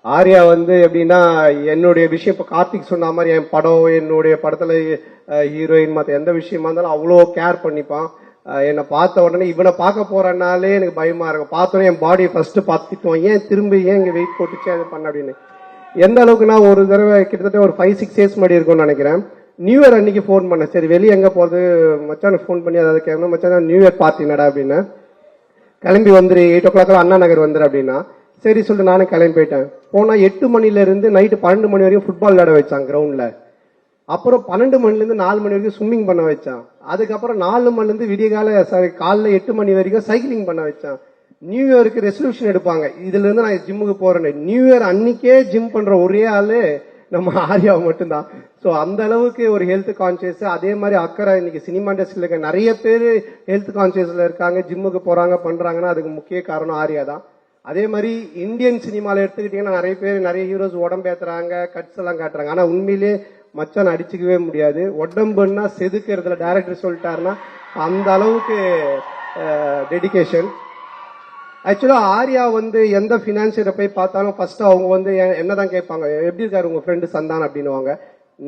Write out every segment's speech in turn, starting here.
ஆர்யா வந்து எப்படின்னா என்னுடைய விஷயம் இப்போ கார்த்திக் சொன்ன மாதிரி என் படம் என்னுடைய படத்துல ஹீரோயின் மற்ற எந்த விஷயமா இருந்தாலும் அவ்வளோ கேர் பண்ணிப்பான். என்னை பார்த்த உடனே இவனை பார்க்க போறனாலே எனக்கு பயமா இருக்கும். பார்த்தோன்னே என் பாடியை ஃபர்ஸ்ட் பார்த்துட்டோம், ஏன் திரும்பி ஏன் இங்கே வெயிட் போட்டுச்சு அது பண்ண அப்படின்னு. எந்த அளவுக்கு நான் ஒரு தடவை கிட்டத்தட்ட ஒரு 5-6 இயர்ஸ் முன்னாடி இருக்கும்னு நினைக்கிறேன். நியூ இயர் அன்னைக்கு ஃபோன் பண்ணேன். சரி வெளியே எங்கே போகிறது மச்சான் ஃபோன் பண்ணி அதாவது கேட்கணும், மச்சான் நியூ இயர் பார்ட்டி நடா அப்படின்னு. கிளம்பி வந்துரு 8 o'clock அண்ணா நகர் வந்துரு அப்படின்னா சரி சொல்லிட்டு நானும் கிளம்பி போயிட்டேன். போனா 8 மணில இருந்து நைட்டு 12 மணி வரைக்கும் ஃபுட்பால் விளையாட வச்சான் கிரவுண்ட்ல. அப்புறம் 12 மணில இருந்து 4 மணி வரைக்கும் ஸ்விம்மிங் பண்ண வச்சான். அதுக்கப்புறம் 4 மணில இருந்து விடிய காலைல 8 மணி வரைக்கும் சைக்கிளிங் பண்ண வச்சான். நியூ இயருக்கு ரெசல்யூஷன் எடுப்பாங்க, இதுல இருந்து நான் ஜிம்முக்கு போறேன்னு. நியூ இயர் அன்னைக்கே ஜிம் பண்ற ஒரே ஆளு நம்ம ஆர்யா மட்டும்தான். ஸோ அந்த அளவுக்கு ஒரு ஹெல்த் கான்சியஸ், அதே மாதிரி அக்கறை. இன்னைக்கு சினிமா இண்டஸ்ட்ரியில் இருக்க நிறைய பேர் ஹெல்த் கான்சியஸ்ல இருக்காங்க, ஜிம்முக்கு போறாங்க பண்றாங்கன்னா அதுக்கு முக்கிய காரணம் ஆர்யா தான். அதே மாதிரி இந்தியன் சினிமாவில் எடுத்துக்கிட்டீங்கன்னா நிறைய பேர் நிறைய ஹீரோஸ் உடம்பேத்துறாங்க, கட்ஸ் எல்லாம் காட்டுறாங்க. ஆனா உண்மையிலே மச்சான் அடிச்சுக்கவே முடியாது. உடம்புன்னா செதுக்கிறதுல டைரக்டர் சொல்லிட்டாருன்னா அந்த அளவுக்கு டெடிகேஷன். ஆக்சுவலா ஆர்யா வந்து எந்த பினான்சியரை போய் பார்த்தாலும் ஃபர்ஸ்ட் அவங்க வந்து என்னதான் கேட்பாங்க, எப்படி இருக்காரு உங்க ஃப்ரெண்டு சந்தான் அப்படின்னுவாங்க.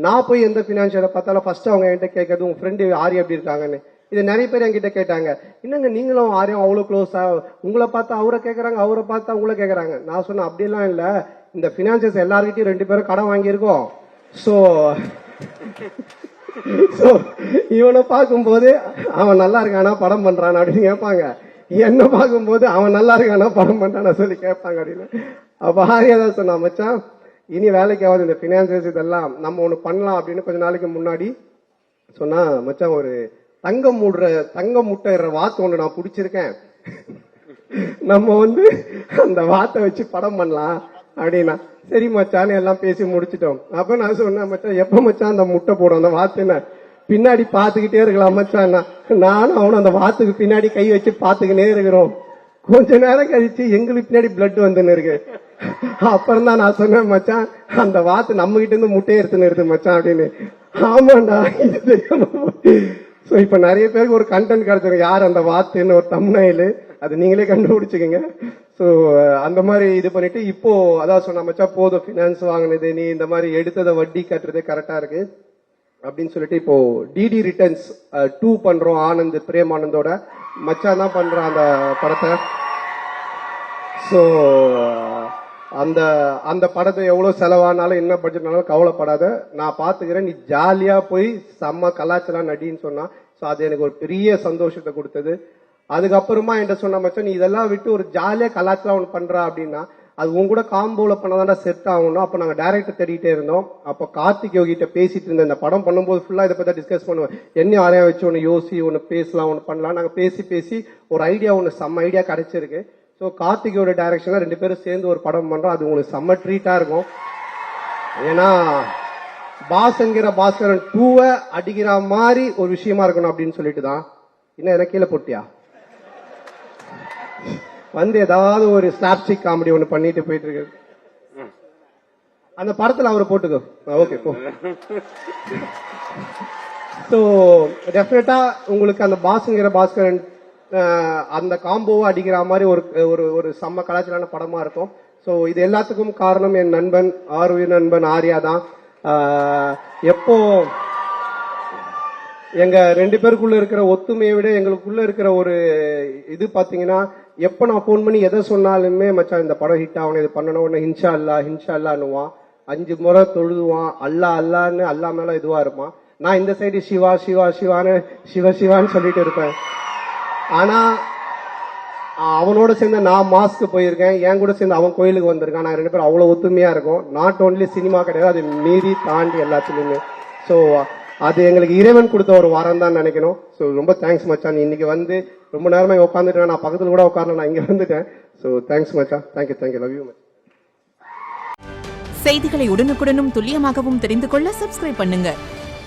நான் போய் எந்த பினான்சியரை பார்த்தாலும் ஃபர்ஸ்ட் அவங்க என்கிட்ட கேட்கறது உங்க ஃப்ரெண்டு ஆர்யா எப்படி இருக்காங்கன்னு. இது நிறைய பேர் என்கிட்ட கேட்டாங்க, என்னங்க நீங்களும் ஆர்யா அவ்வளவு க்ளோஸா, உங்களை பார்த்தா அவரை கேட்கறாங்க, அவரை பார்த்தா உங்களை கேட்கறாங்க. நான் சொன்னேன் அப்படிலாம் இல்ல, இந்த பினான்சியர்ஸ் எல்லார்கிட்டையும் 2 பேரும் கடன் வாங்கியிருக்கோம். சோ இவனை பார்க்கும்போது அவன் நல்லா இருக்கானா படம் பண்றான் அப்படின்னு கேட்பாங்க, என்ன பார்க்கும்போது அவன் நல்லா இருக்கானா படம் பண்றானா சொல்லி கேட்பாங்க அப்படின்னு. அப்ப ஆர்யா தான் சொன்னா, மச்சான் இனி வேலைக்கு ஆகுது இந்த பினான்சியர்ஸ் இதெல்லாம் நம்ம ஒண்ணு பண்ணலாம் அப்படின்னு கொஞ்ச நாளைக்கு முன்னாடி சொன்னா, மச்சான் ஒரு தங்க முட்டைற வாத்து ஒண்ணு நான் பிடிச்சிருக்கேன், நம்ம வந்து அந்த வாத்தை வச்சு படம் பண்ணலாம் அப்படின்னா. சரி மச்சான்னு எல்லாம் பேசி முடிச்சிட்டோம். அப்ப நான் சொன்னேன், மச்சான் எப்ப மச்சான் அந்த முட்டை போடும் அந்த வாத்துன்னு பின்னாடி பாத்துக்கிட்டே இருக்கலாம் மச்சான். நானும் அவனும் அந்த வாத்துக்கு பின்னாடி கை வச்சு பாத்துக்கினே இருக்கிறோம். கொஞ்ச நேரம் கழிச்சு எங்களுக்கு பின்னாடி பிளட் வந்துன்னு இருக்கு. அப்புறம் தான் நான் சொன்னேன், மச்சான் அந்த வாத்து நம்ம கிட்ட இருந்து முட்டையை எடுத்துன்னு இருக்கு மச்சான் அப்படின்னு. ஆமாண்டா இது தெரியாம. சோ இப்ப நிறைய பேருக்கு ஒரு கண்டென்ட் கிடைச்சிருக்கு, யார் அந்த வாத்துன்னு ஒரு தம்ப்நெயில், அது நீங்களே கண்டுபிடிச்சுக்கோங்க. சோ அந்த மாதிரி இது பண்ணிட்டு இப்போ அதான் சொன்ன, மச்சான் போதும் பினான்ஸ் வாங்கினது, நீ இந்த மாதிரி எடுத்ததை வட்டி கட்டுறது கரெக்டா இருக்கு அப்படின்னு சொல்லிட்டு இப்போ டிடி ரிட்டர்ன்ஸ் 2 பண்றோம். ஆனந்த் பிரேம் ஆனந்தோட மச்சான் தான் பண்றான் அந்த படத்தை. சோ அந்த படத்தை எவ்வளவு செலவானாலும் என்ன பட்ஜெட்னாலும் கவலைப்படாத, நான் பாத்துக்கிறேன், நீ ஜாலியா போய் செம்ம கலாச்சாரம் நடின்னு சொன்னா. சோ அது எனக்கு ஒரு பெரிய சந்தோஷத்தை கொடுத்தது. அதுக்கப்புறமா என்கிட்ட சொன்ன, மச்சான் நீ இதெல்லாம் விட்டு ஒரு ஜாலியா கலாச்சாரம் ஒன்று பண்ற அப்படின்னா அது உங்க கூட காம்போல பண்ணதாண்டா செட் ஆகணும். அப்ப நாங்க டைரக்டர் தேடிட்டே இருந்தோம். அப்ப கார்த்திக் யோகிட்ட பேசிட்டு இருந்தேன், இந்த படம் பண்ணும்போது ஃபுல்லா இதை பத்தி டிஸ்கஸ் பண்ணுவேன், என்ன ஆரையா வச்சு ஒன்னு யோசி ஒன்னு பேசலாம் ஒன்னு பண்ணலாம். நாங்க பேசி ஒரு ஐடியா ஒன்னு செம்ம ஐடியா கிடைச்சிருக்கு. ஸோ கார்த்திகோட டைரக்ஷன்ல 2 பேரும் சேர்ந்து ஒரு படம் பண்றோம். அது உங்களுக்கு செம்ம ட்ரீட்டா இருக்கும். ஏன்னா பாஸ்ங்கிற பாஸ்கரன் 2 அடிக்கிற மாதிரி ஒரு விஷயமா இருக்கணும் அப்படின்னு சொல்லிட்டு தான். இன்னும் என்ன கீழே போட்டியா வந்து ஏதாவது ஒரு ஸ்லாப்ஸ்டிக் காமெடி ஒண்ணு பண்ணிட்டு போயிட்டு இருக்கு. அந்த படத்துல அவரை போட்டுக்கோ, ஓகே போ. ஸோ டெஃபினட்டா உங்களுக்கு அந்த பாஸ்ங்கிற பாஸ்கரன் அந்த காம்போவை அடிக்கிற மாதிரி ஒரு செம்ம கலாச்சாரான படமா இருக்கும். ஸோ இது எல்லாத்துக்கும் காரணம் என் நண்பன் ஆர்வி நண்பன் ஆர்யா தான். எப்போ எங்க 2 பேருக்குள்ள இருக்கிற ஒத்துமையை விட எங்களுக்குள்ள இருக்கிற ஒரு இது பாத்தீங்கன்னா, எப்ப நான் போன் பண்ணி எதை சொன்னாலுமே மச்சான் இந்த படம் ஹிட் ஆகணும், இது பண்ணணும், உடனே ஹின்ஷா அல்லான்னுவான். 5 முறை தொழுதுவான், அல்லான்னு அல்லா மேல இதுவா இருப்பான். நான் இந்த சைடு சிவான்னு சொல்லிட்டு இருப்பேன். ஆனா அவனோட சேர்ந்து நான் மாஸ்க்கு போயிருக்கேன், என் கூட சேர்ந்து அவன் கோயிலுக்கு வந்திருக்கான். நாங்க 2 பேரும் அவ்வளவு ஒத்துமையா இருக்கும். நாட் ஓன்லி சினிமா கிடையாது, அது மீறி தாண்டி எல்லாத்துலயுமே. சோ அது எங்களுக்கு இறைவன் கொடுத்த ஒரு வாரம் தான் நினைக்கணும். ஸோ ரொம்ப தேங்க்ஸ் மச்சான், இன்னைக்கு வந்து ரொம்ப நேரமா இங்க உட்காந்துட்டேன், நான் பக்கத்துல கூட உட்காரல, நான் இங்க வந்துட்டேன். ஸோ தேங்க்ஸ் மச்சான், தேங்க்யூ, லவ் யூ மச். செய்திகளை உடனுக்குடனும் துல்லியமாகவும் தெரிந்து கொள்ள சப்ஸ்கிரைப் பண்ணுங்க.